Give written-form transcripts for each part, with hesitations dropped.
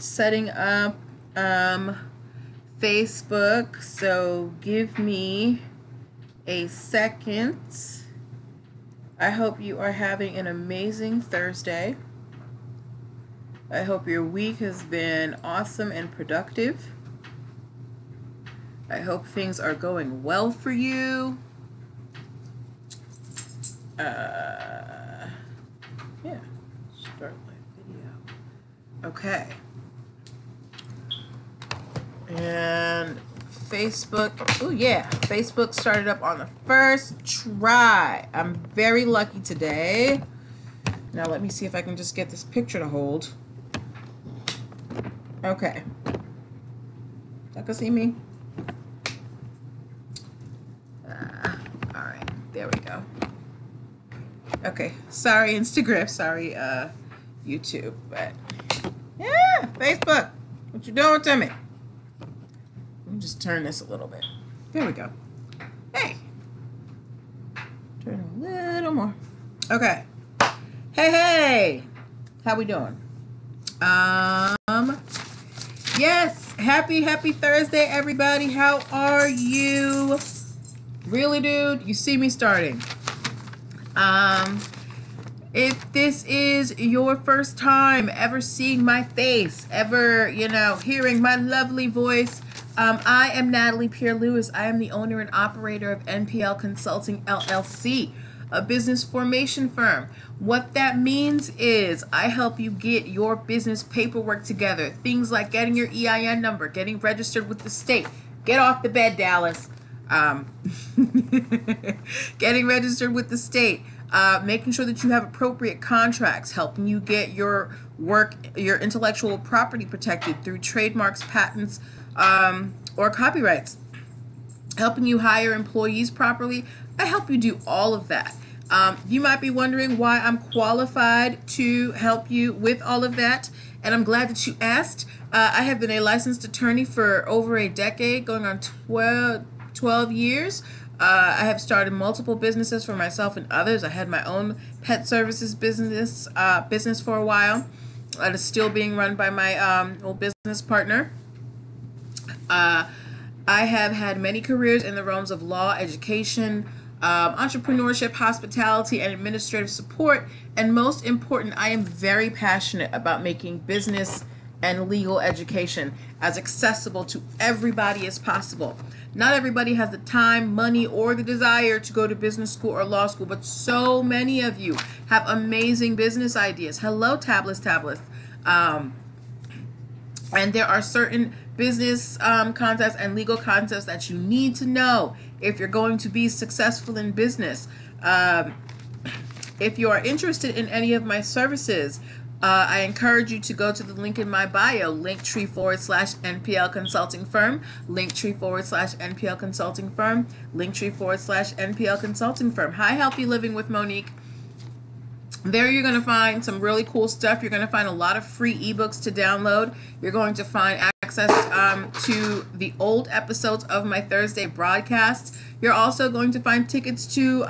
setting up Facebook, so give me a second. I hope you are having an amazing Thursday. I hope your week has been awesome and productive. I hope things are going well for you. Yeah, start my video. Okay. And Facebook, oh yeah, Facebook started up on the first try. I'm very lucky today. Now let me see if I can just get this picture to hold. Okay. Y'all can see me? All right, there we go. Okay, sorry Instagram, sorry YouTube, but yeah, Facebook, what you doing to me? Let me just turn this a little bit. There we go. Hey, turn a little more. Okay. Hey, how we doing? Yes, happy Thursday, everybody. How are you? Really, dude? You see me starting. If this is your first time ever seeing my face, ever, hearing my lovely voice, I am Natalie Pierre-Lewis. I am the owner and operator of NPL Consulting, LLC, a business formation firm. What that means is I help you get your business paperwork together. Things like getting your EIN number, getting registered with the state. Get off the bed, Dallas. Getting registered with the state. Making sure that you have appropriate contracts, helping you get your work, your intellectual property protected through trademarks, patents, or copyrights, helping you hire employees properly. I help you do all of that. You might be wondering why I'm qualified to help you with all of that, and I'm glad that you asked. I have been a licensed attorney for over a decade, going on 12 years. I have started multiple businesses for myself and others. I had my own pet services business for a while. That is still being run by my old business partner. I have had many careers in the realms of law, education, entrepreneurship, hospitality, and administrative support. And most important, I am very passionate about making business and legal education as accessible to everybody as possible. Not everybody has the time, money, or the desire to go to business school or law school, but so many of you have amazing business ideas. Hello, Tablets. And there are certain business concepts and legal concepts that you need to know if you're going to be successful in business. If you are interested in any of my services, I encourage you to go to the link in my bio, linktree/NPL Consulting Firm, linktree/NPL Consulting Firm, linktree/NPL Consulting Firm. Hi, Healthy Living with Monique. There you're going to find some really cool stuff. You're going to find a lot of free ebooks to download. You're going to find access to the old episodes of my Thursday broadcasts. You're also going to find tickets to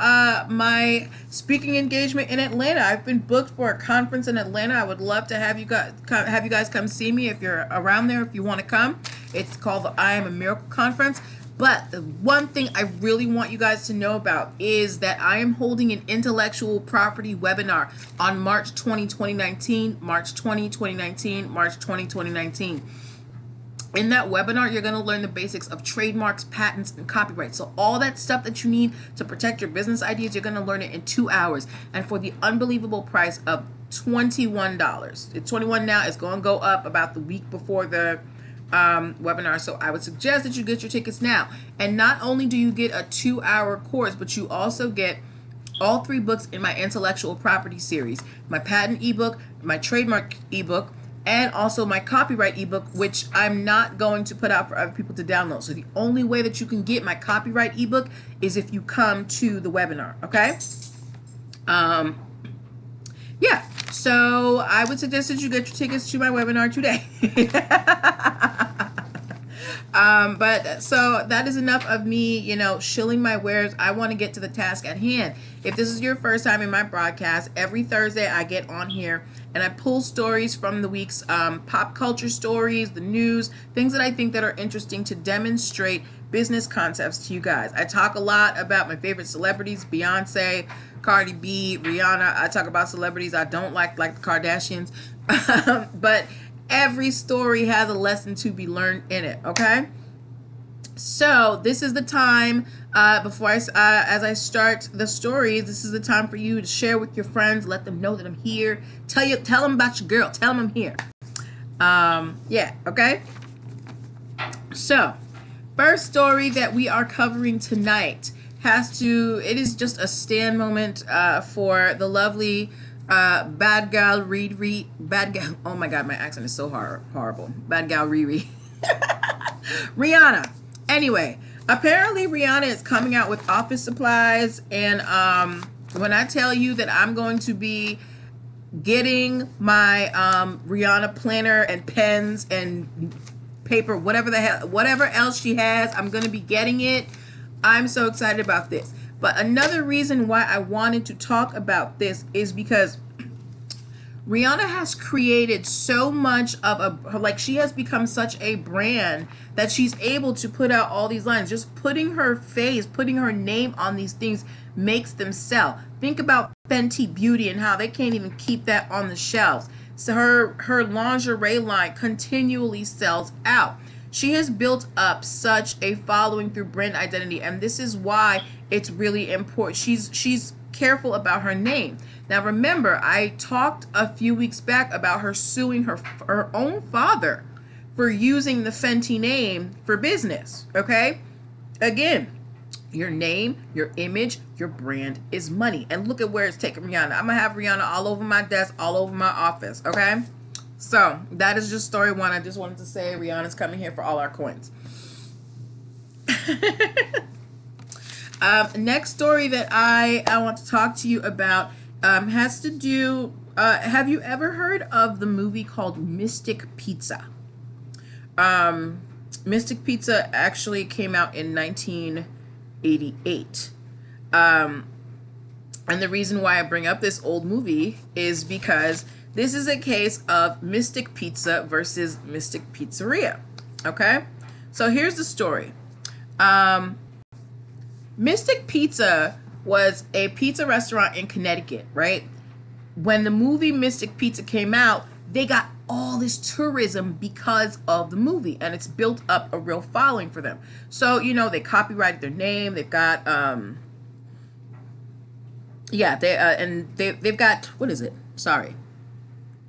my speaking engagement in Atlanta. I've been booked for a conference in Atlanta. I would love to have you guys come see me if you're around there, if you want to come. It's called the I Am a Miracle Conference. But the one thing I really want you guys to know about is that I am holding an intellectual property webinar on March 20, 2019, March 20, 2019, March 20, 2019. In that webinar, you're going to learn the basics of trademarks, patents, and copyright. So all that stuff that you need to protect your business ideas, you're going to learn it in 2 hours. And for the unbelievable price of $21. It's $21 now. It's going to go up about the week before the webinar. So I would suggest that you get your tickets now. And not only do you get a 2-hour course, but you also get all 3 books in my intellectual property series. My patent ebook, my trademark ebook, and also my copyright ebook, which I'm not going to put out for other people to download. So the only way that you can get my copyright ebook is if you come to the webinar, okay? Yeah, so I would suggest that you get your tickets to my webinar today. But so that is enough of me, you know, shilling my wares. I want to get to the task at hand. If this is your first time in my broadcast, every Thursday I get on here and I pull stories from the week's pop culture stories, the news, things that I think that are interesting to demonstrate business concepts to you guys. I talk a lot about my favorite celebrities, Beyonce, Cardi B, Rihanna. I talk about celebrities I don't like the Kardashians. But every story has a lesson to be learned in it, okay? So this is the time, as I start the stories, this is the time for you to share with your friends, let them know that I'm here. Tell them about your girl. Tell them I'm here. Yeah, okay? So, first story that we are covering tonight it is just a stand moment for the lovely bad gal Riri. Oh my god, my accent is so horrible. Bad gal Riri. Rihanna. Anyway, apparently Rihanna is coming out with office supplies, and when I tell you that I'm going to be getting my Rihanna planner and pens and paper, whatever else she has, I'm going to be getting it. I'm so excited about this. But another reason why I wanted to talk about this is because Rihanna has created so much of she has become such a brand that she's able to put out all these lines. Just putting her face, putting her name on these things makes them sell. Think about Fenty Beauty and how they can't even keep that on the shelves. So her lingerie line continually sells out. She has built up such a following through brand identity, and this is why it's really important. She's careful about her name. Now remember, I talked a few weeks back about her suing her own father for using the Fenty name for business, okay? Again, your name, your image, your brand is money. And look at where it's taken Rihanna. I'm going to have Rihanna all over my desk, all over my office, okay? So that is just story one. I just wanted to say Rihanna's coming here for all our coins. Next story that I want to talk to you about has to do, have you ever heard of the movie called Mystic Pizza? Mystic Pizza actually came out in 1988. And the reason why I bring up this old movie is because this is a case of Mystic Pizza versus Mystic Pizzeria. Okay? So here's the story. Mystic Pizza was a pizza restaurant in Connecticut, right? When the movie Mystic Pizza came out, they got all this tourism because of the movie, and it's built up a real following for them. So, you know, they copyrighted their name. They've got, they've got, what is it? Sorry.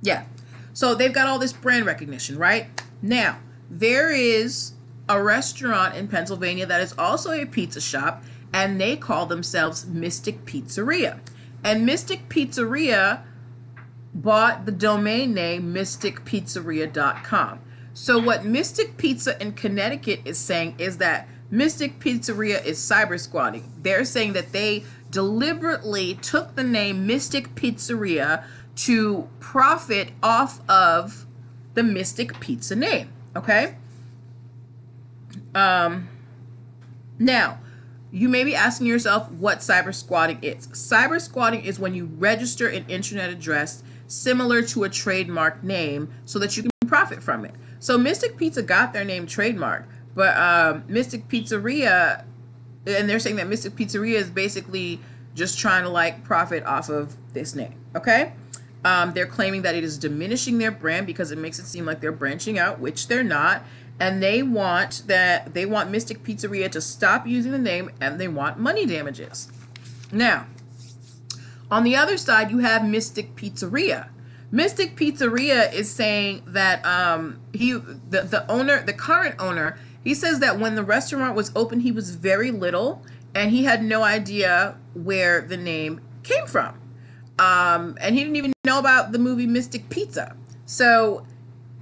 Yeah. So they've got all this brand recognition, right? Now, there is a restaurant in Pennsylvania that is also a pizza shop, and they call themselves Mystic Pizzeria. And Mystic Pizzeria bought the domain name mysticpizzeria.com. So what Mystic Pizza in Connecticut is saying is that Mystic Pizzeria is cyber squatting. They're saying that they deliberately took the name Mystic Pizzeria to profit off of the Mystic Pizza name, okay? Now, you may be asking yourself what cyber squatting is. Cyber squatting is when you register an internet address similar to a trademark name so that you can profit from it. So Mystic Pizza got their name trademarked, but Mystic Pizzeria, and they're saying that Mystic Pizzeria is basically just trying to like profit off of this name, okay? They're claiming that it is diminishing their brand because it makes it seem like they're branching out, which they're not. And they want Mystic Pizzeria to stop using the name, and they want money damages. Now, on the other side, you have Mystic Pizzeria. Mystic Pizzeria is saying that the current owner, he says that when the restaurant was open, he was very little, and he had no idea where the name came from. And he didn't even know about the movie Mystic Pizza. So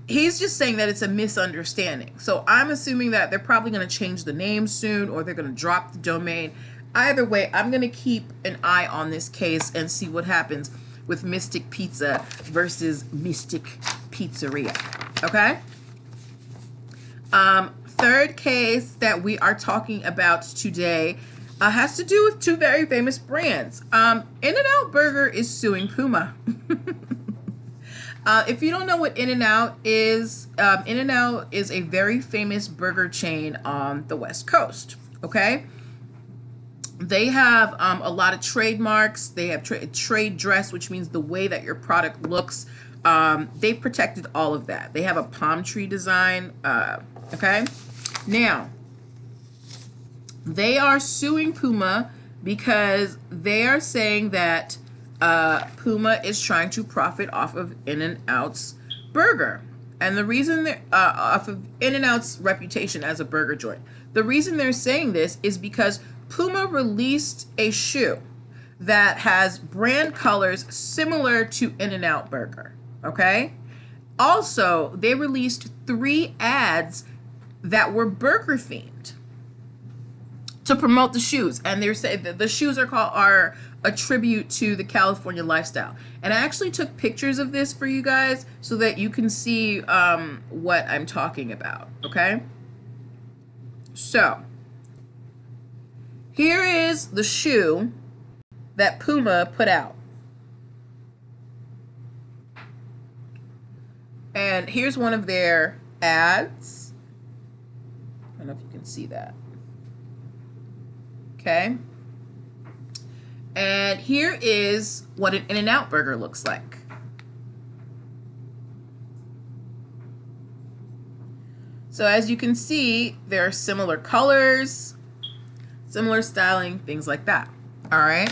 he's just saying that it's a misunderstanding. So I'm assuming that they're probably going to change the name soon, or they're going to drop the domain. Either way, I'm going to keep an eye on this case and see what happens with Mystic Pizza versus Mystic Pizzeria. Okay? third case that we are talking about today has to do with two very famous brands. In-N-Out Burger is suing Puma. If you don't know what In-N-Out is a very famous burger chain on the West Coast, okay? They have a lot of trademarks. They have trade dress, which means the way that your product looks. They've protected all of that. They have a palm tree design, okay? Now, they are suing Puma because they are saying that Puma is trying to profit off of In-N-Out's burger. And the reason they're off of In-N-Out's reputation as a burger joint. The reason they're saying this is because Puma released a shoe that has brand colors similar to In-N-Out Burger, okay? Also, they released 3 ads that were burger themed to promote the shoes, and they're saying that the shoes are a tribute to the California lifestyle. And I actually took pictures of this for you guys so that you can see what I'm talking about, okay? So, here is the shoe that Puma put out. And here's one of their ads. I don't know if you can see that. Okay. And here is what an In-N-Out burger looks like. So as you can see, there are similar colors, similar styling, things like that. All right.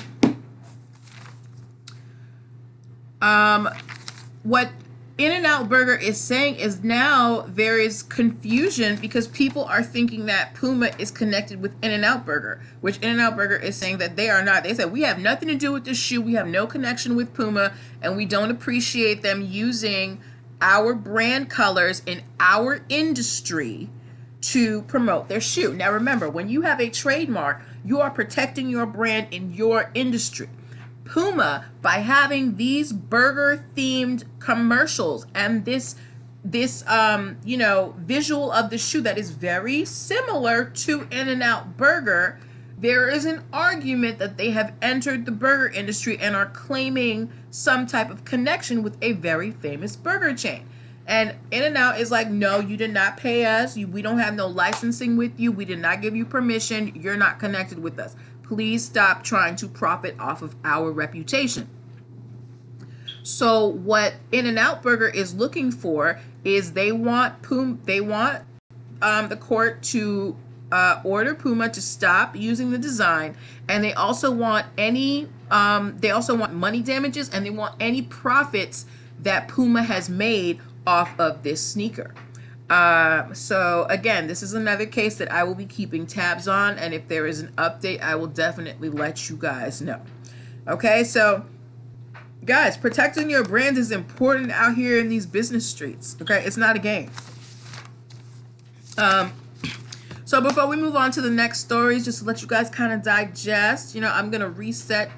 What In-N-Out Burger is saying is now there is confusion because people are thinking that Puma is connected with In-N-Out Burger, which In-N-Out Burger is saying that they are not. They said, we have nothing to do with this shoe. We have no connection with Puma, and we don't appreciate them using our brand colors in our industry to promote their shoe. Now remember, when you have a trademark, you are protecting your brand in your industry. Puma, by having these burger themed commercials and this you know, visual of the shoe that is very similar to In-N-Out Burger, there is an argument that they have entered the burger industry and are claiming some type of connection with a very famous burger chain. And In-N-Out is like, no, you did not pay us. We don't have no licensing with you. We did not give you permission. You're not connected with us. Please stop trying to profit off of our reputation. So what In-N-Out Burger is looking for is they want the court to order Puma to stop using the design, and they also want money damages, and they want any profits that Puma has made off of this sneaker. So again, this is another case that I will be keeping tabs on, and if there is an update, I will definitely let you guys know. Okay, so guys, protecting your brand is important out here in these business streets. Okay, it's not a game. So before we move on to the next stories, just to let you guys kind of digest, you know, I'm gonna reset.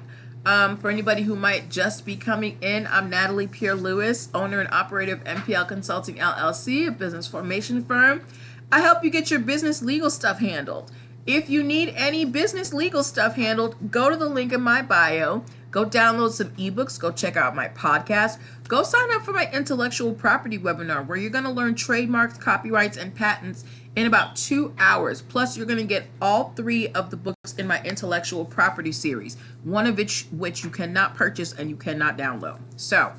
For anybody who might just be coming in, I'm Natalie Pierre-Lewis, owner and operator of NPL Consulting LLC, a business formation firm. I help you get your business legal stuff handled. If you need any business legal stuff handled, go to the link in my bio, go download some ebooks, go check out my podcast, go sign up for my intellectual property webinar where you're going to learn trademarks, copyrights, and patents in about 2 hours. Plus, you're going to get all 3 of the books in my intellectual property series, one of which you cannot purchase and you cannot download. So,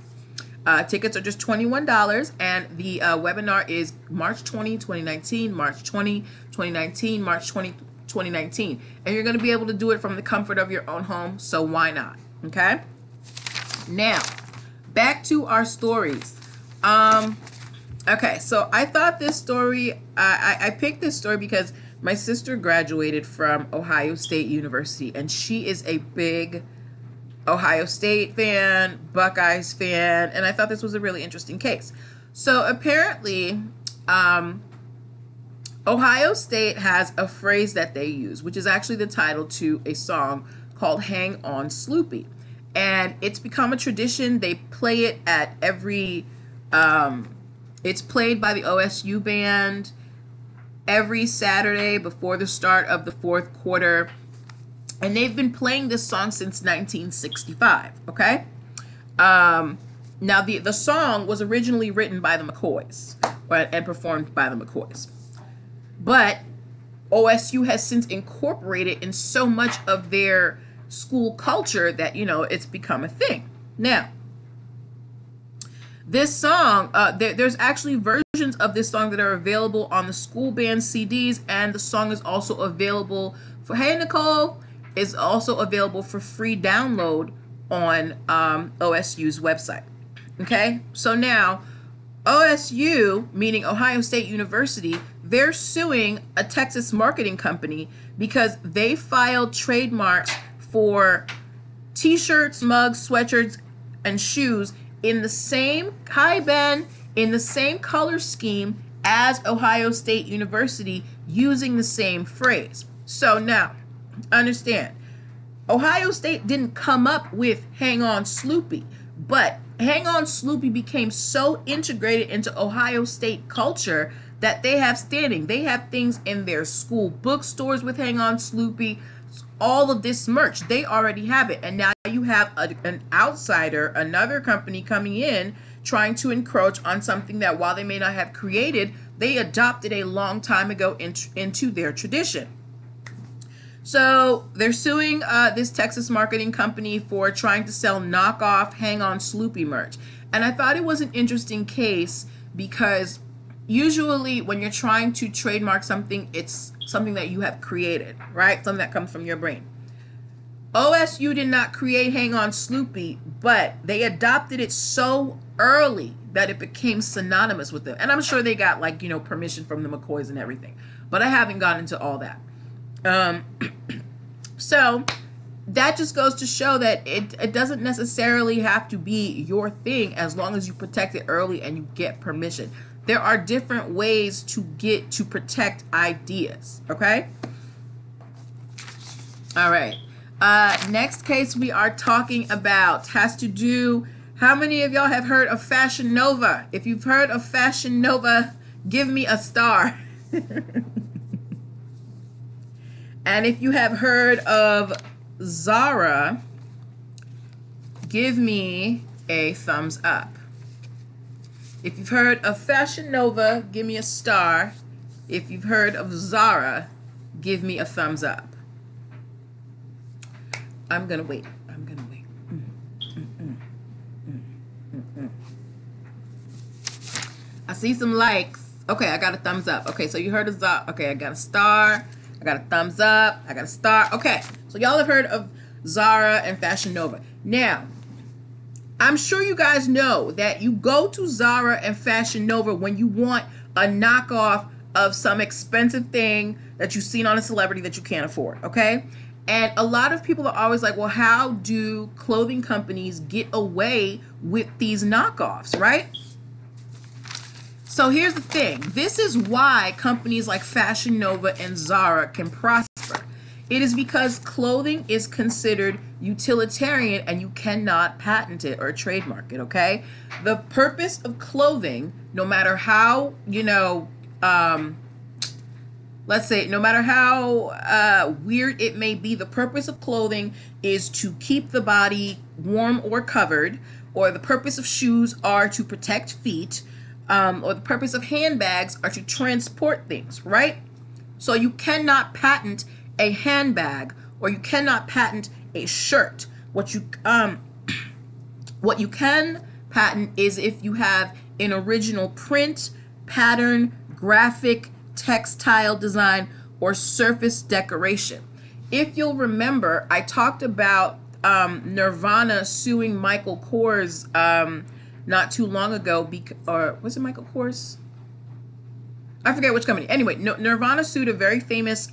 tickets are just $21, and the webinar is March 20, 2019, March 20, 2019, March 20, 2019. And you're going to be able to do it from the comfort of your own home, so why not? Okay? Now, back to our stories. Okay, so I thought this story, I picked this story because my sister graduated from Ohio State University, and she is a big Ohio State fan, Buckeyes fan, and I thought this was a really interesting case. So apparently, Ohio State has a phrase that they use, which is actually the title to a song called Hang On Sloopy. And it's become a tradition. They play it at every... it's played by the OSU band. every Saturday before the start of the fourth quarter. And they've been playing this song since 1965, okay? Now, the song was originally written by the McCoys and performed by the McCoys. But OSU has since incorporated in so much of their school culture that, you know, it's become a thing. Now, this song, there's actually versions of this song that are available on the school band CDs, and the song is also available for, hey, Nicole, is also available for free download on OSU's website. Okay, so now OSU, meaning Ohio State University, they're suing a Texas marketing company because they filed trademarks for t-shirts, mugs, sweatshirts, and shoes in the same, hi Ben, in the same color scheme as Ohio State University, using the same phrase. So now, understand, Ohio State didn't come up with Hang On Sloopy, but Hang On Sloopy became so integrated into Ohio State culture that they have standing. They have things in their school bookstores with Hang On Sloopy. All of this merch, they already have it. And now you have an outsider, another company coming in, trying to encroach on something that, while they may not have created, they adopted a long time ago into their tradition. So they're suing this Texas marketing company for trying to sell knockoff Hang On Sloopy merch. And I thought it was an interesting case because usually when you're trying to trademark something, it's something that you have created, right? Something that comes from your brain. OSU did not create Hang On Sloopy, but they adopted it so early that it became synonymous with them. And I'm sure they got, like, you know, permission from the McCoys and everything. But I haven't gotten into all that. So that just goes to show that it doesn't necessarily have to be your thing as long as you protect it early and you get permission. There are different ways to protect ideas, okay? All right. Next case we are talking about has to do, how many of y'all have heard of Fashion Nova? If you've heard of Fashion Nova, give me a star. And if you have heard of Zara, give me a thumbs up. If you've heard of Fashion Nova, give me a star. If you've heard of Zara, give me a thumbs up. I'm gonna wait. I see some likes. Okay, I got a thumbs up. Okay, so you heard of Zara. Okay, I got a star. I got a thumbs up. I got a star. Okay, so y'all have heard of Zara and Fashion Nova. Now, I'm sure you guys know that you go to Zara and Fashion Nova when you want a knockoff of some expensive thing that you've seen on a celebrity that you can't afford, okay? And a lot of people are always like, well, how do clothing companies get away with these knockoffs, right? So here's the thing. This is why companies like Fashion Nova and Zara can prosper. It is because clothing is considered utilitarian and you cannot patent it or trademark it, okay? The purpose of clothing, no matter how, you know, let's say, no matter how weird it may be, the purpose of clothing is to keep the body warm or covered, or the purpose of shoes are to protect feet, or the purpose of handbags are to transport things, right? So you cannot patent a handbag, or you cannot patent a shirt. What you can patent is if you have an original print, pattern, graphic, textile design, or surface decoration. If you'll remember, I talked about Nirvana suing Michael Kors not too long ago, or was it Michael Kors? I forget which company. Anyway, Nirvana sued a very famous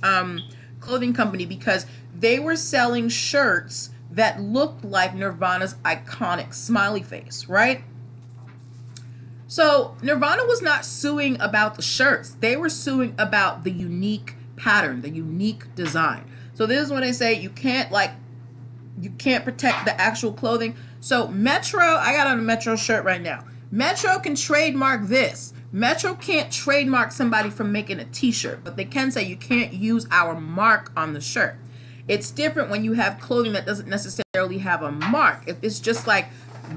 clothing company because they were selling shirts that looked like Nirvana's iconic smiley face, right? So Nirvana was not suing about the shirts. They were suing about the unique pattern, the unique design. So this is when I say you can't protect the actual clothing. So Metro, I got on a Metro shirt right now. Metro can trademark this, Metro can't trademark somebody from making a t-shirt, but they can say you can't use our mark on the shirt. It's different when you have clothing that doesn't necessarily have a mark. If it's just like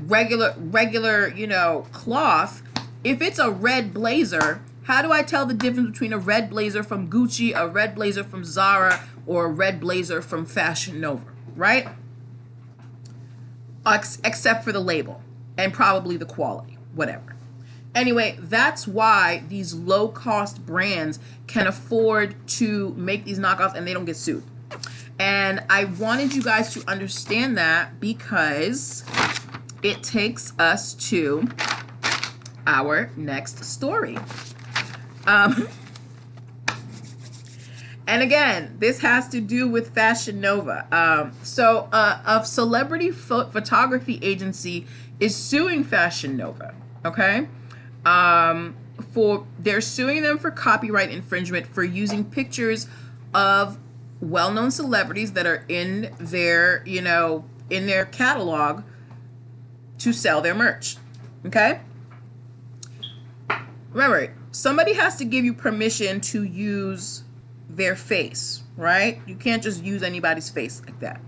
regular, you know, cloth, if it's a red blazer, how do I tell the difference between a red blazer from Gucci, a red blazer from Zara, or a red blazer from Fashion Nova, right? Except for the label and probably the quality, whatever. Anyway, that's why these low-cost brands can afford to make these knockoffs and they don't get sued. And I wanted you guys to understand that because it takes us to our next story. And again, this has to do with Fashion Nova. A celebrity photography agency is suing Fashion Nova, okay? They're suing them for copyright infringement for using pictures of well-known celebrities that are in their, you know, in their catalog to sell their merch, okay? Remember, somebody has to give you permission to use their face, right? You can't just use anybody's face like that.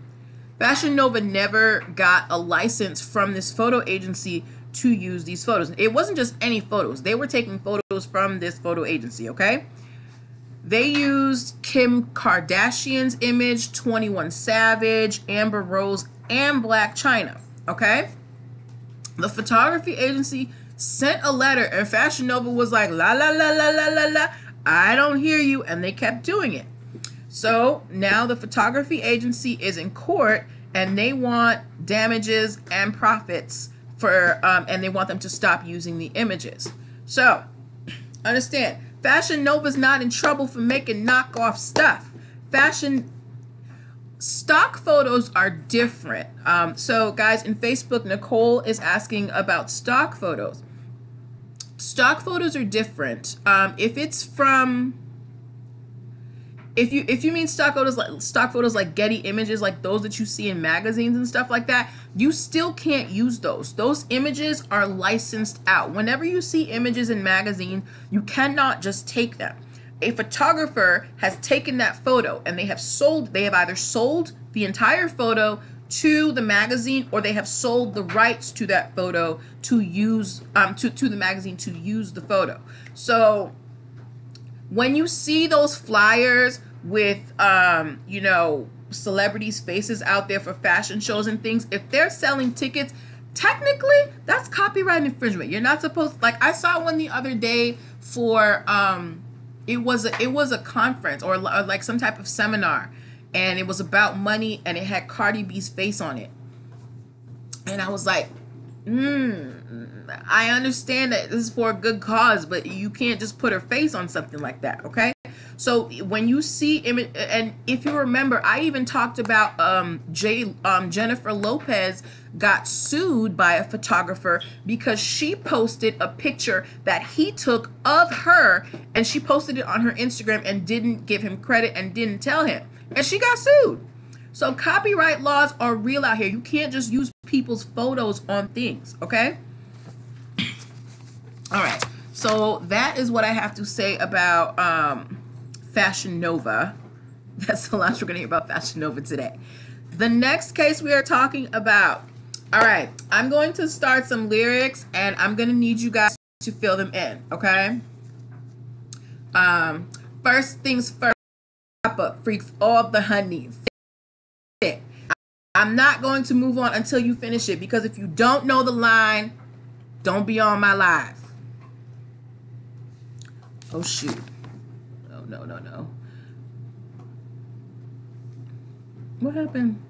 Fashion Nova never got a license from this photo agency to use these photos. It wasn't just any photos. They were taking photos from this photo agency, okay? They used Kim Kardashian's image, 21 Savage, Amber Rose, and Black China, okay? The photography agency sent a letter and Fashion Nova was like, la, la, la, la, la, la, la. I don't hear you, and they kept doing it. So now the photography agency is in court, and they want damages and profits for, and they want them to stop using the images. So understand, Fashion Nova's not in trouble for making knockoff stuff. Stock photos are different. So guys, in Facebook, Nicole is asking about stock photos. Stock photos are different. If it's from, if you mean stock photos like Getty Images, like those that you see in magazines and stuff like that, you still can't use those. Those images are licensed out. Whenever you see images in magazines, you cannot just take them. A photographer has taken that photo and they have either sold the entire photo to the magazine, or they have sold the rights to that photo to use to the magazine to use the photo. So when you see those flyers with you know, celebrities' faces out there for fashion shows and things, if they're selling tickets, technically that's copyright infringement. You're not supposed, like I saw one the other day for it was a conference or like some type of seminar, and it was about money, and it had Cardi B's face on it. And I was like, I understand that this is for a good cause, but you can't just put her face on something like that, okay? So when you see image, and if you remember, I even talked about Jennifer Lopez got sued by a photographer because she posted a picture that he took of her, and she posted it on her Instagram and didn't give him credit and didn't tell him. And she got sued. So copyright laws are real out here. You can't just use people's photos on things, okay? All right. So that is what I have to say about Fashion Nova. That's the last we're going to hear about Fashion Nova today. The next case we are talking about. All right. I'm going to start some lyrics, and I'm going to need you guys to fill them in, okay? First things first. Up freaks all the honeys. I'm not going to move on until you finish it, because if you don't know the line, don't be on my live. Oh shoot. Oh no. What happened?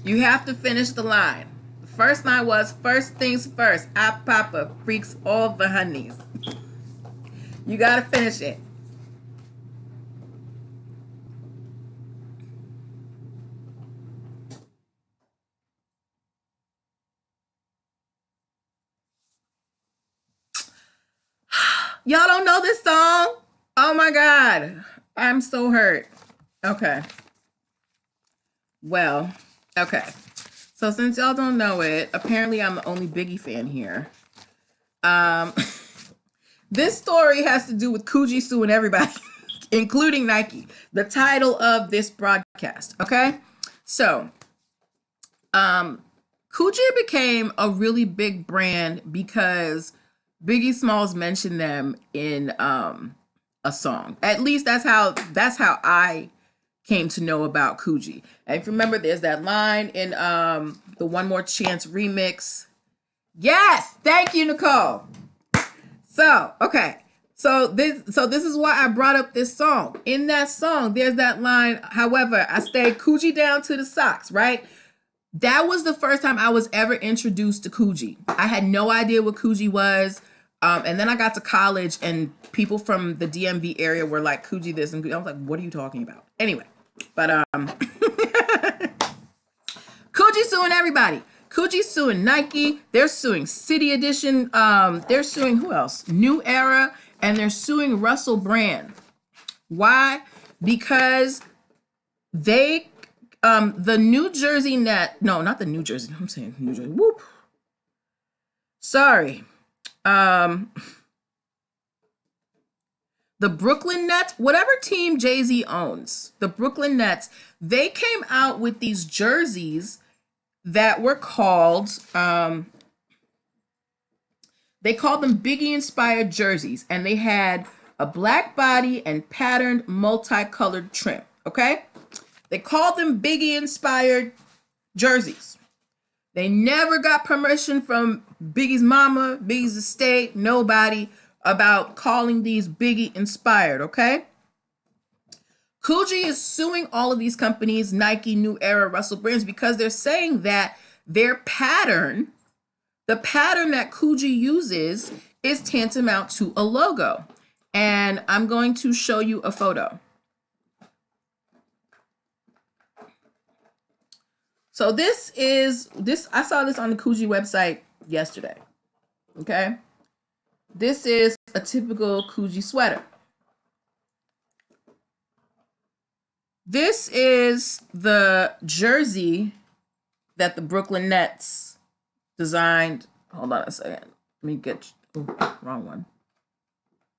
You have to finish the line. The first line was, first things first, I Papa freaks all the honeys. You gotta finish it. Y'all don't know this song? Oh my God. I'm so hurt. Okay. Well, okay. So since y'all don't know it, apparently I'm the only Biggie fan here. This story has to do with Coogi suing everybody, including Nike. The title of this broadcast, okay? So, Coogi became a really big brand because Biggie Smalls mentioned them in a song. At least that's how I came to know about Coogi. And if you remember, there's that line in the One More Chance remix. Yes, thank you, Nicole. So, okay. So this is why I brought up this song. In that song, there's that line, however, I stayed Coogi down to the socks, right? That was the first time I was ever introduced to Coogi. I had no idea what Coogi was. And then I got to college and people from the DMV area were like, Coogi this, and I was like, what are you talking about? Anyway, but Coogi suing everybody. Coogi suing Nike. They're suing City Edition. They're suing who else? New Era, and they're suing Russell Brand. Why? Because they, the New Jersey Net. No, not the New Jersey. I'm saying New Jersey. Whoop. Sorry. The Brooklyn Nets, whatever team Jay-Z owns, the Brooklyn Nets, they came out with these jerseys that were called, they called them Biggie inspired jerseys, and they had a black body and patterned multicolored trim, okay? They called them Biggie inspired jerseys. They never got permission from Biggie's mama, Biggie's estate, nobody, about calling these Biggie inspired, okay? Coogi is suing all of these companies, Nike, New Era, Russell Brands, because they're saying that their pattern, the pattern that Coogi uses, is tantamount to a logo. And I'm going to show you a photo. So this, I saw this on the Coogi website yesterday, okay? This is a typical Coogi sweater. This is the jersey that the Brooklyn Nets designed. Hold on a second. Let me get, wrong one.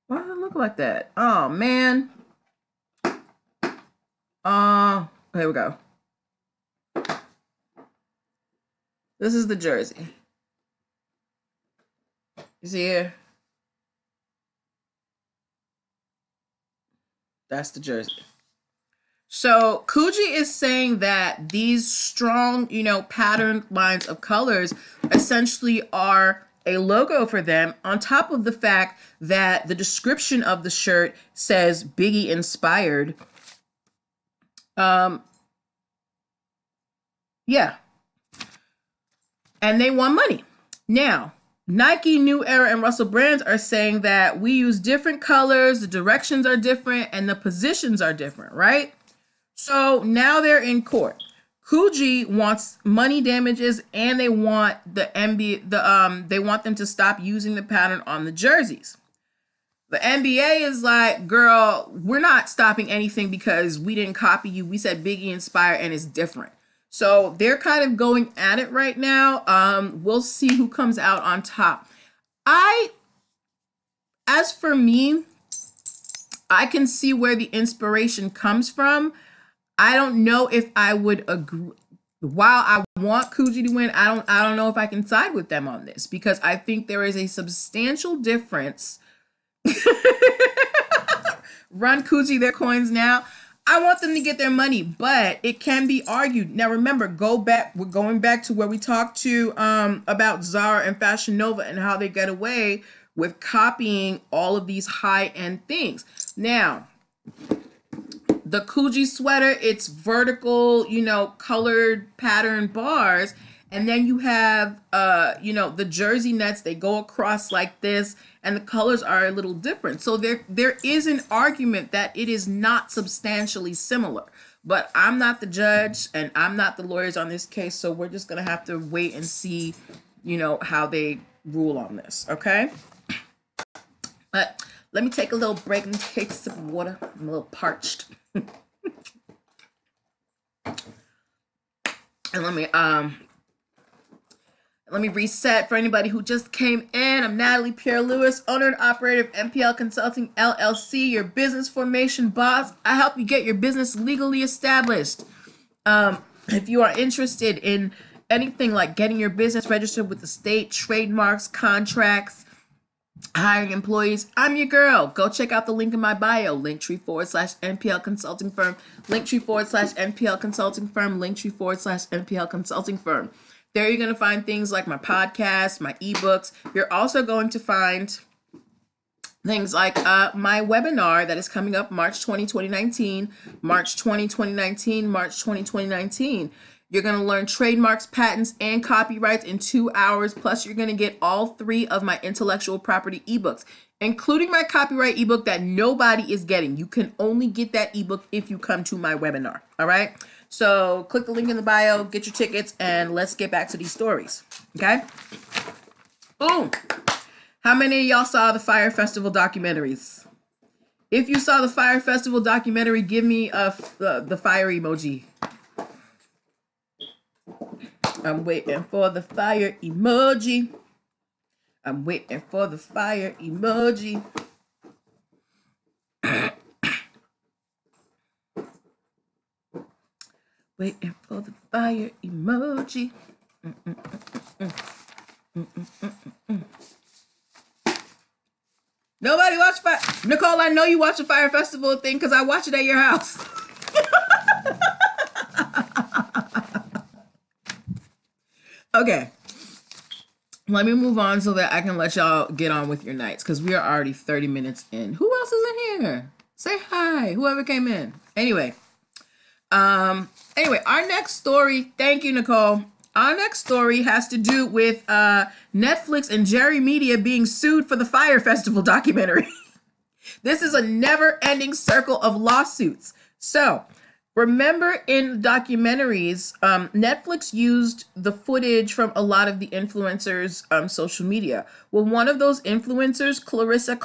Why does it look like that? Oh, man. Here we go. This is the jersey. You see here? That's the jersey. So Coogi is saying that these strong, patterned lines of colors essentially are a logo for them, on top of the fact that the description of the shirt says Biggie inspired. Yeah. And they want money. Now, Nike, New Era, and Russell Brands are saying that we use different colors, the directions are different, and the positions are different, right? So now they're in court. Coogi wants money damages, and they want the NBA, they want them to stop using the pattern on the jerseys. The NBA is like, girl, we're not stopping anything because we didn't copy you. We said Biggie inspired, and it's different. So they're kind of going at it right now. We'll see who comes out on top. As for me, I can see where the inspiration comes from. I don't know if I would agree. While I want Coogi to win, I don't know if I can side with them on this, because I think there is a substantial difference. Run Coogi their coins now. I want them to get their money, but it can be argued. Now, remember, we're going back to where we talked to about Zara and Fashion Nova and how they get away with copying all of these high-end things. Now, the Coogi sweater, it's vertical, colored pattern bars. And then you have, the jersey nets, they go across like this, and the colors are a little different. So there is an argument that it is not substantially similar. But I'm not the judge, and I'm not the lawyers on this case, so we're just going to have to wait and see, how they rule on this, okay? But let me take a little break and take a sip of water. I'm a little parched. And let me Let me reset for anybody who just came in. I'm Natalie Pierre-Lewis, owner and operator of NPL Consulting LLC, your business formation boss. I help you get your business legally established. If you are interested in anything like getting your business registered with the state, trademarks, contracts, hiring employees, I'm your girl. Go check out the link in my bio, linktree/NPL Consulting Firm, linktree/NPL Consulting Firm, linktree/NPL Consulting Firm. There you're going to find things like my podcast, my ebooks. You're also going to find things like my webinar that is coming up March 20, 2019, March 20, 2019, March 20, 2019. You're going to learn trademarks, patents, and copyrights in 2 hours. Plus, you're going to get all 3 of my intellectual property ebooks, including my copyright ebook that nobody is getting. You can only get that ebook if you come to my webinar. All right. So click the link in the bio, get your tickets, and let's get back to these stories. Okay. Boom. How many of y'all saw the Fire Festival documentaries? If you saw the Fire Festival documentary, give me the fire emoji. I'm waiting for the fire emoji. I'm waiting for the fire emoji. Waiting for the fire emoji. Nobody watch Fire. Nicole, I know you watch the Fire Festival thing because I watch it at your house. Okay. Let me move on so that I can let y'all get on with your nights because we are already 30 minutes in. Who else is in here? Say hi, whoever came in. Anyway, our next story, thank you, Nicole. Our next story has to do with Netflix and Jerry Media being sued for the Fire Festival documentary. This is a never-ending circle of lawsuits. So, remember in documentaries, Netflix used the footage from a lot of the influencers' social media. Well, one of those influencers, Clarissa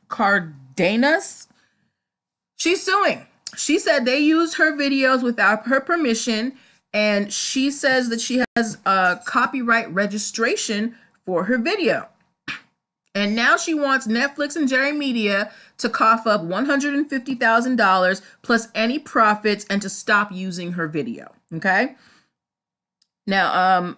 Cardenas, she's suing. She said they used her videos without her permission, and she says that she has a copyright registration for her video. And now she wants Netflix and Jerry Media to cough up $150,000 plus any profits and to stop using her video. Okay. Now,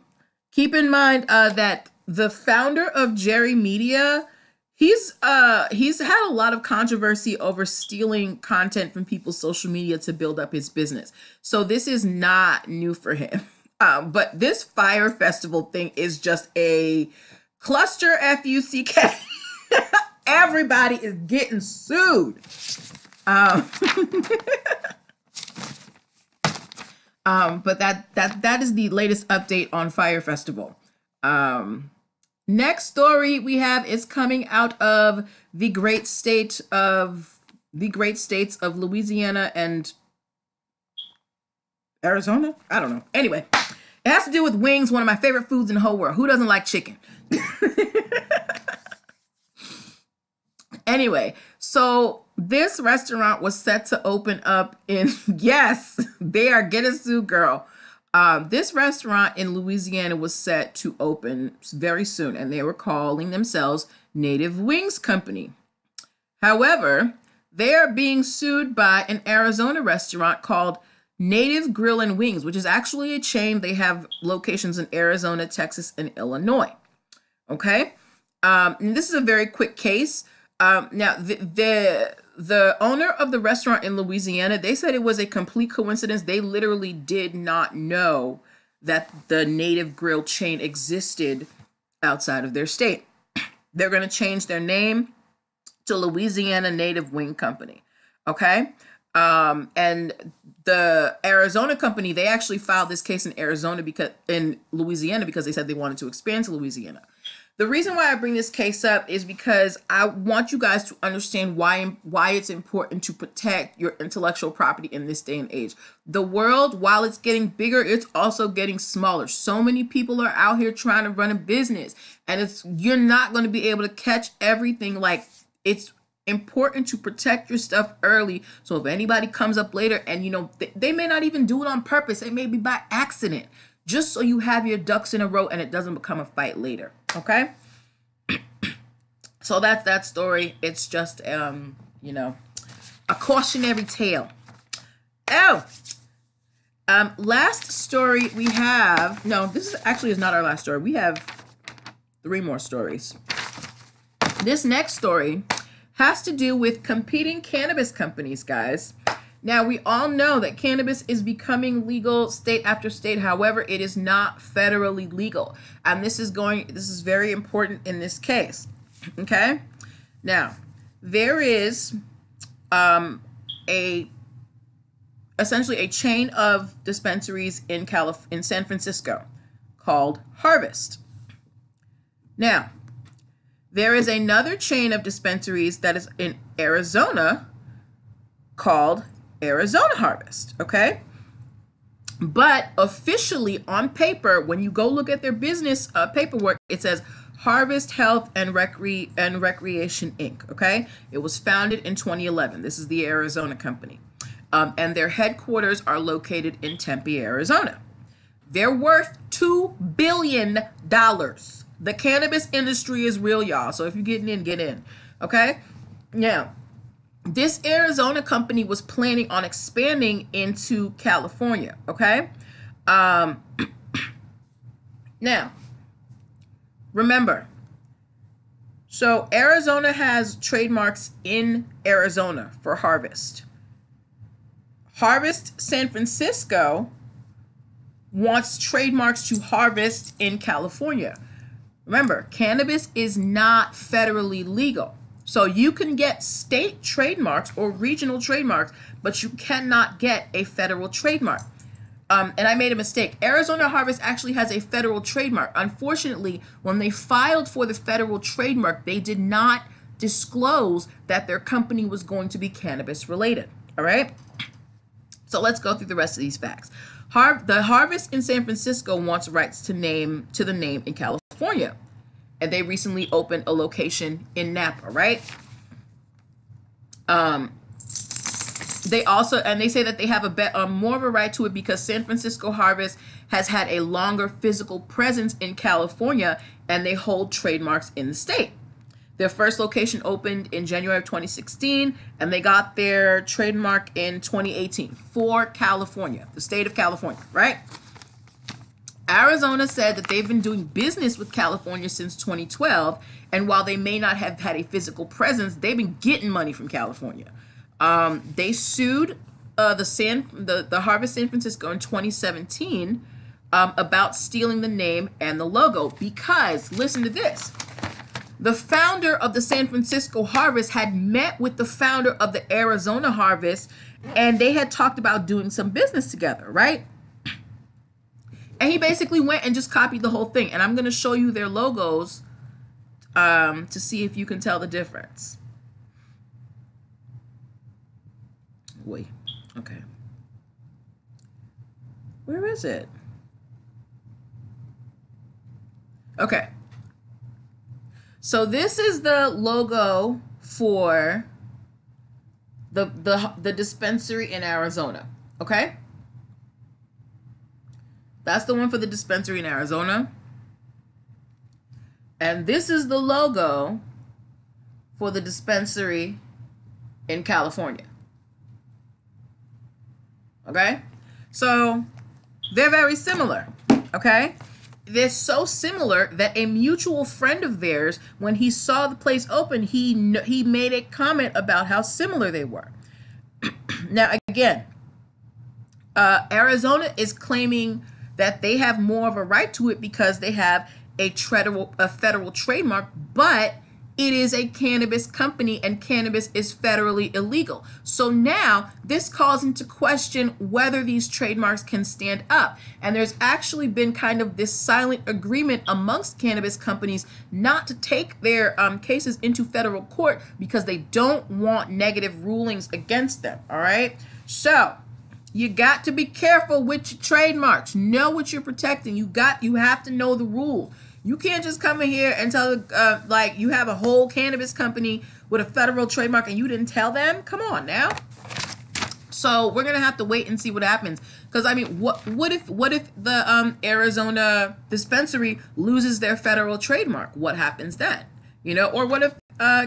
keep in mind that the founder of Jerry Media, he's had a lot of controversy over stealing content from people's social media to build up his business. So this is not new for him. But this Fire Festival thing is just a cluster FUCK. Everybody is getting sued. But that is the latest update on Fire Festival. Next story we have is coming out of the great states of Louisiana and Arizona. I don't know. Anyway, it has to do with wings, one of my favorite foods in the whole world. Who doesn't like chicken? Anyway, so this restaurant was set to open up in, yes, they are getting sued, girl. This restaurant in Louisiana was set to open very soon, and they were calling themselves Native Wings Company. However, they are being sued by an Arizona restaurant called Native Grill and Wings, which is actually a chain. They have locations in Arizona, Texas, and Illinois. Okay, and this is a very quick case. Now, the owner of the restaurant in Louisiana, they said it was a complete coincidence. They literally did not know that the Native Grill chain existed outside of their state. They're going to change their name to Louisiana Native Wing Company. Okay. And the Arizona company, they actually filed this case in Louisiana because they said they wanted to expand to Louisiana. The reason why I bring this case up is because I want you guys to understand why it's important to protect your intellectual property in this day and age. The world, while it's getting bigger, it's also getting smaller. So many people are out here trying to run a business, and you're not going to be able to catch everything. Like, it's important to protect your stuff early. So if anybody comes up later and, they may not even do it on purpose, it may be by accident. just so you have your ducks in a row and it doesn't become a fight later. Okay? So that's that story. It's just, you know, a cautionary tale. Oh, last story we have, no, this is actually is not our last story. We have 3 more stories. This next story has to do with competing cannabis companies, guys. Now, we all know that cannabis is becoming legal state after state. However, it is not federally legal. And this is very important in this case. Okay? Now, there is essentially a chain of dispensaries in San Francisco called Harvest. Now, there is another chain of dispensaries that is in Arizona called Arizona Harvest, okay? But officially on paper, when you go look at their business paperwork, it says Harvest Health and Recreation Inc., okay? It was founded in 2011. This is the Arizona company. And their headquarters are located in Tempe, Arizona. They're worth $2 billion. The cannabis industry is real, y'all. So if you're getting in, get in. Okay? Now, this Arizona company was planning on expanding into California. Okay? Now, remember, so Arizona has trademarks in Arizona for Harvest. Harvest San Francisco wants trademarks to Harvest in California. Remember, cannabis is not federally legal. So you can get state trademarks or regional trademarks, but you cannot get a federal trademark. And I made a mistake. Arizona Harvest actually has a federal trademark. Unfortunately, when they filed for the federal trademark, they did not disclose that their company was going to be cannabis related. All right? So let's go through the rest of these facts. The Harvest in San Francisco wants rights to the name in California. And they recently opened a location in Napa, right? They say that they have more of a right to it because San Francisco Harvest has had a longer physical presence in California and they hold trademarks in the state. Their first location opened in January of 2016 and they got their trademark in 2018 for California, the state of California, right? Arizona said that they've been doing business with California since 2012, and while they may not have had a physical presence, they've been getting money from California. They sued the Harvest San Francisco in 2017 about stealing the name and the logo because, listen to this, the founder of the San Francisco Harvest had met with the founder of the Arizona Harvest, and they had talked about doing some business together, right? And he basically went and just copied the whole thing. And I'm going to show you their logos to see if you can tell the difference. Wait, okay. Where is it? Okay. So this is the logo for the dispensary in Arizona, okay? That's the one for the dispensary in Arizona. And this is the logo for the dispensary in California. Okay? So they're very similar. Okay? They're so similar that a mutual friend of theirs, when he saw the place open, he made a comment about how similar they were. Now, again, Arizona is claiming that they have more of a right to it because they have a federal trademark, but it is a cannabis company and cannabis is federally illegal. So now this calls into question whether these trademarks can stand up. And there's actually been kind of this silent agreement amongst cannabis companies not to take their cases into federal court because they don't want negative rulings against them. All right. So you got to be careful with your trademarks. Know what you're protecting. You have to know the rule. You can't just come in here and tell like you have a whole cannabis company with a federal trademark and you didn't tell them. Come on now. So we're gonna have to wait and see what happens. Because I mean, what if the Arizona dispensary loses their federal trademark? What happens then? You know, or what if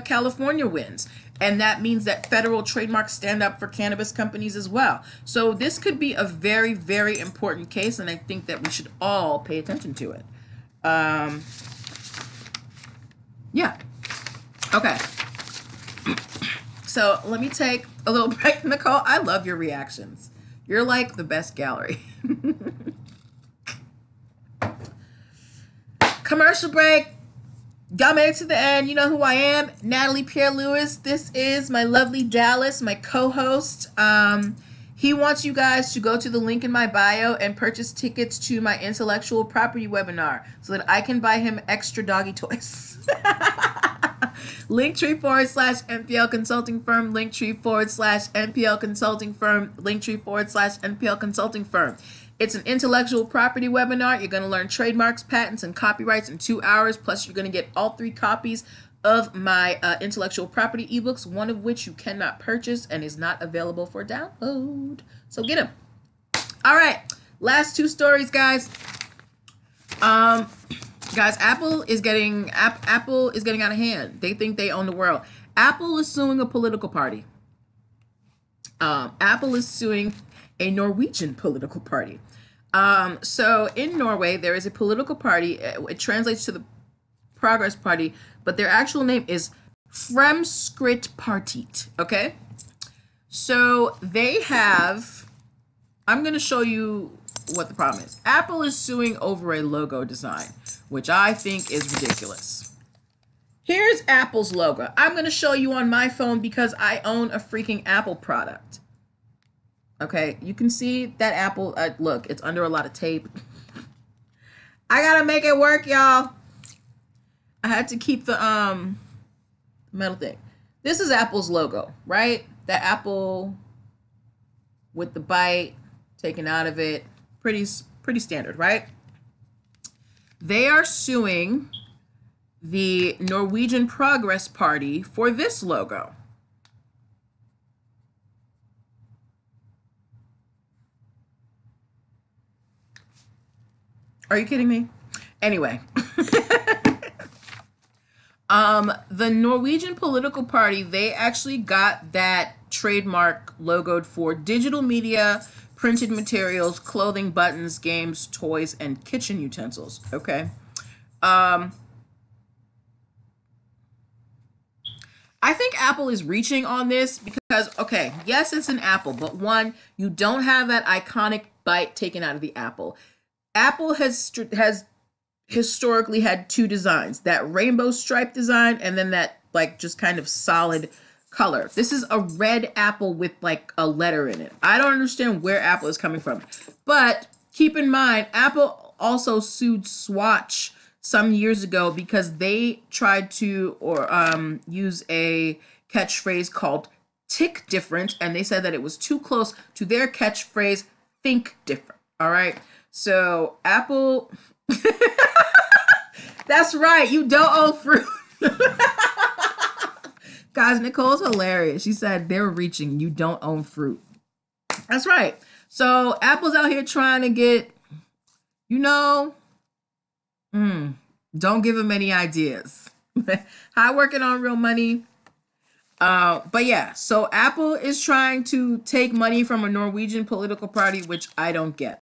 California wins? And that means that federal trademarks stand up for cannabis companies as well. So this could be a very, very important case, and I think that we should all pay attention to it. Yeah. Okay. So let me take a little break, Nicole. I love your reactions. You're like the best gallery. Commercial break. Y'all made it to the end. You know who I am, Natalie Pierre-Louis. This is my lovely Dallas, my co-host. He wants you guys to go to the link in my bio and purchase tickets to my intellectual property webinar so that I can buy him extra doggy toys. Linktree/NPL Consulting Firm, Linktree/NPL Consulting Firm, Linktree/NPL Consulting Firm. It's an intellectual property webinar. You're going to learn trademarks, patents, and copyrights in 2 hours. Plus, you're going to get all 3 copies of my intellectual property ebooks, one of which you cannot purchase and is not available for download. So get them. All right, last 2 stories, guys. Guys, Apple is getting out of hand. They think they own the world. Apple is suing a political party. Apple is suing a Norwegian political party. So in Norway, there is a political party. It translates to the Progress Party, but their actual name is Fremskrittspartiet. Okay? So they have, I'm going to show you what the problem is. Apple is suing over a logo design, which I think is ridiculous. Here's Apple's logo. I'm going to show you on my phone because I own a freaking Apple product. Okay, you can see that Apple, look, it's under a lot of tape. I gotta make it work, y'all. I had to keep the metal thing. This is Apple's logo, right? The apple with the bite taken out of it. Pretty standard, right? They are suing the Norwegian Progress Party for this logo. Are you kidding me? Anyway, the Norwegian political party, they actually got that trademark logoed for digital media, printed materials, clothing, buttons, games, toys, and kitchen utensils. Okay. I think Apple is reaching on this because, okay, yes, it's an apple, but one, you don't have that iconic bite taken out of the apple. Apple has historically had 2 designs, that rainbow stripe design and then that like just kind of solid color. This is a red apple with like a letter in it. I don't understand where Apple is coming from. But keep in mind, Apple also sued Swatch some years ago because they tried to use a catchphrase called tick different, and they said that it was too close to their catchphrase think different. All right. So Apple, that's right. You don't own fruit. Guys, Nicole's hilarious. She said they're reaching. You don't own fruit. That's right. So Apple's out here trying to get, you know, don't give them any ideas. Hi, working on real money. But yeah, so Apple is trying to take money from a Norwegian political party, which I don't get.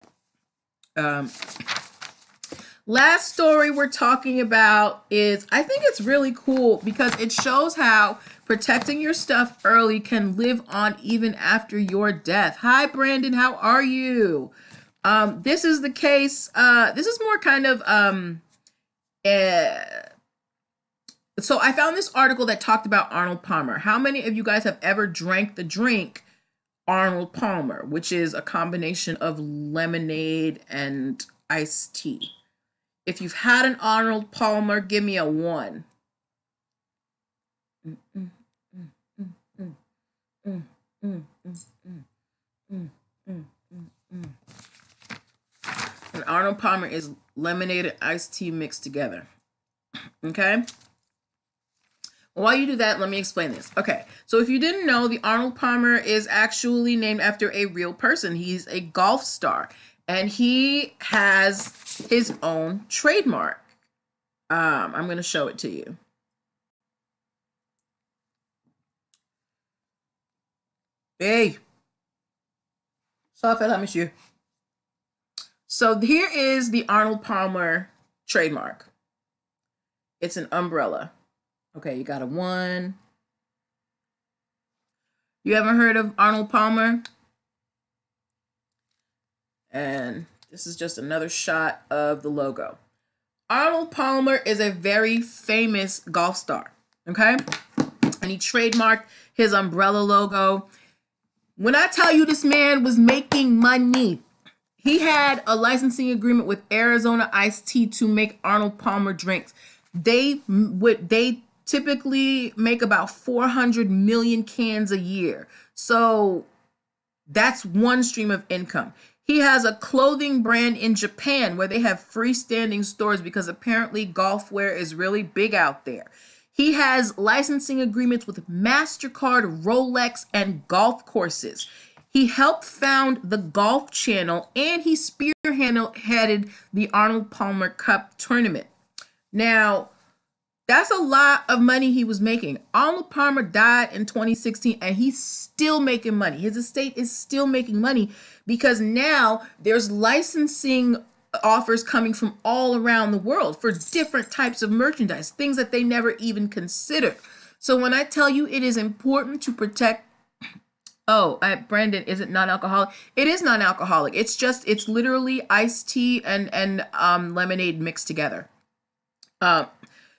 Last story we're talking about is, I think it's really cool because it shows how protecting your stuff early can live on even after your death. Hi, Brandon. How are you? This is the case. This is more kind of, so I found this article that talked about Arnold Palmer. How many of you guys have ever drank the drink Arnold Palmer, which is a combination of lemonade and iced tea? If you've had an Arnold Palmer, give me a 1. And Arnold Palmer is lemonade and iced tea mixed together. Okay? While you do that, let me explain this. Okay, so if you didn't know, the Arnold Palmer is actually named after a real person. He's a golf star, and he has his own trademark. I'm going to show it to you. Hey, ça fait là, monsieur. So here is the Arnold Palmer trademark. It's an umbrella. Okay, you got a 1. You ever heard of Arnold Palmer? And this is just another shot of the logo. Arnold Palmer is a very famous golf star, okay? And he trademarked his umbrella logo. When I tell you this man was making money, he had a licensing agreement with Arizona Iced Tea to make Arnold Palmer drinks. They typically make about 400 million cans a year. So that's one stream of income. He has a clothing brand in Japan where they have freestanding stores because apparently golf wear is really big out there. He has licensing agreements with MasterCard, Rolex, and golf courses. He helped found the Golf Channel, and he spearheaded the Arnold Palmer Cup tournament. Now, that's a lot of money he was making. Arnold Palmer died in 2016, and he's still making money. His estate is still making money because now there's licensing offers coming from all around the world for different types of merchandise, things that they never even considered. So when I tell you it is important to protect, Brandon, is it non-alcoholic? It is non-alcoholic. It's literally iced tea and lemonade mixed together.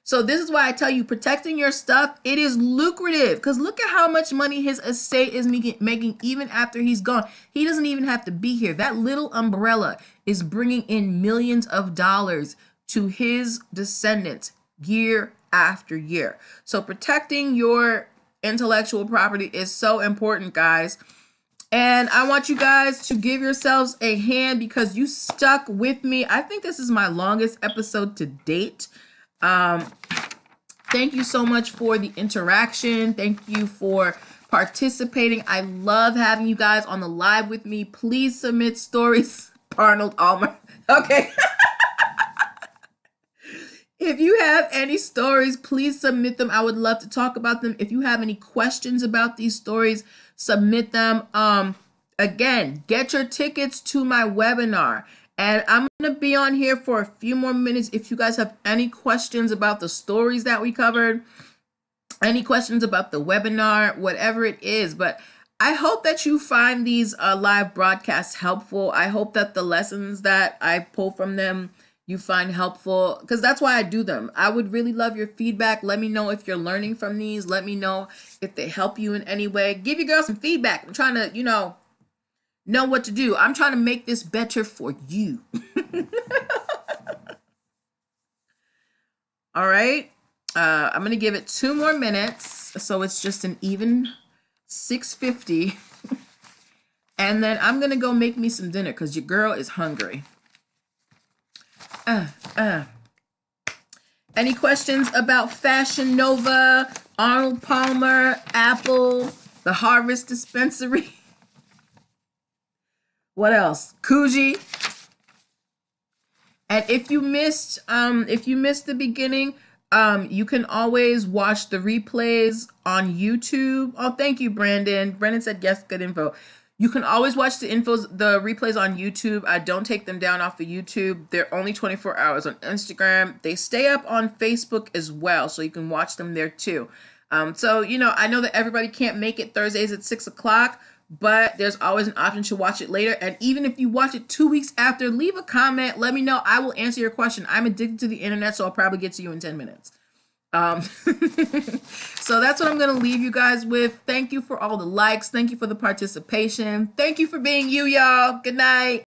So this is why I tell you, protecting your stuff, it is lucrative. Because look at how much money his estate is making even after he's gone. He doesn't even have to be here. That little umbrella is bringing in millions of dollars to his descendants year after year. So protecting your intellectual property is so important, guys. And I want you guys to give yourselves a hand because you stuck with me. I think this is my longest episode to date. Thank you so much for the interaction. Thank you for participating. I love having you guys on the live with me. Please submit stories. Arnold Palmer. Okay. If you have any stories, please submit them. I would love to talk about them. If you have any questions about these stories, submit them. Again, get your tickets to my webinar. And I'm going to be on here for a few more minutes. If you guys have any questions about the stories that we covered, any questions about the webinar, whatever it is. But I hope that you find these live broadcasts helpful. I hope that the lessons that I pull from them you find helpful, because that's why I do them. I would really love your feedback. Let me know if you're learning from these. Let me know if they help you in any way. Give your girl some feedback. I'm trying to, know what to do. I'm trying to make this better for you. All right. I'm going to give it 2 more minutes. So it's just an even 6:50. And then I'm going to go make me some dinner because your girl is hungry. Any questions about Fashion Nova, Arnold Palmer, Apple, the Harvest Dispensary? What else? Coogi. And if you missed the beginning, you can always watch the replays on YouTube. Oh, thank you, Brandon. Brandon said yes, good info. You can always watch the replays on YouTube. I don't take them down off of YouTube. They're only 24 hours on Instagram. They stay up on Facebook as well, so you can watch them there too. So, I know that everybody can't make it Thursdays at 6 o'clock, but there's always an option to watch it later. And even if you watch it 2 weeks after, leave a comment. Let me know. I will answer your question. I'm addicted to the internet, so I'll probably get to you in 10 minutes. So that's what I'm going to leave you guys with. Thank you for all the likes. Thank you for the participation. Thank you for being you, y'all. Good night.